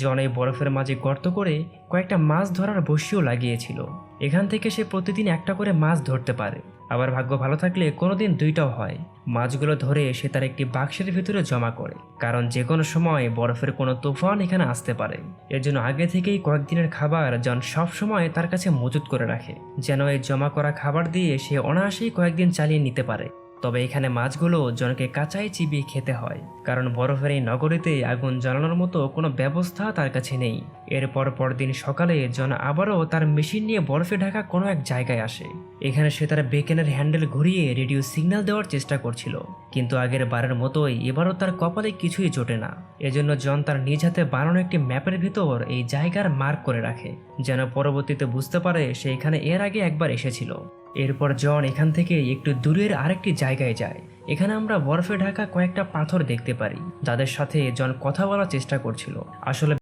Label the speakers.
Speaker 1: জন এই বরফের মাঝে গর্ত করে কয়েকটা মাছ ধরার বড়শিও লাগিয়েছিল। এখান থেকে সে প্রতিদিন একটা করে মাছ ধরতে পারে, আবার ভাগ্য ভালো থাকলে কোনোদিন দুইটাও হয়। মাছগুলো ধরে সে তার একটি বাক্সের ভিতরে জমা করে, কারণ যে কোনো সময় বরফের কোনো তুফান এখানে আসতে পারে। এর জন্য আগে থেকেই কয়েকদিনের খাবার জন সব সময় তার কাছে মজুত করে রাখে, যেন এই জমা করা খাবার দিয়ে সে অনায়াসেই কয়েকদিন চালিয়ে নিতে পারে। তবে এখানে মাছগুলো জনকে কাঁচাই চিবিয়ে খেতে হয়, কারণ বরফের এই নগরীতে আগুন জ্বালানোর মতো কোনো ব্যবস্থা তার কাছে নেই। এরপর পরদিন সকালে জন আবারও তার মেশিন নিয়ে বরফে ঢাকা কোনো এক জায়গায় আসে। এখানে সে তার বেকেনের হ্যান্ডেল ঘুরিয়ে রেডিও সিগন্যাল দেওয়ার চেষ্টা করছিল, কিন্তু আগের বারের মতোই এবারও তার কপালে কিছুই জোটে না। এজন্য জন তার নিজ হাতে বানানো একটি ম্যাপের ভিতর এই জায়গার মার্ক করে রাখে, যেন পরবর্তীতে বুঝতে পারে সে এখানে এর আগে একবার এসেছিল। এরপর জন এখান থেকে একটু দূরের আরেকটি জায়গায় যায়। এখানে আমরা বরফে ঢাকা কয়েকটা পাথর দেখতে পারি, যাদের সাথে জন কথা বলার চেষ্টা করছিল। আসলে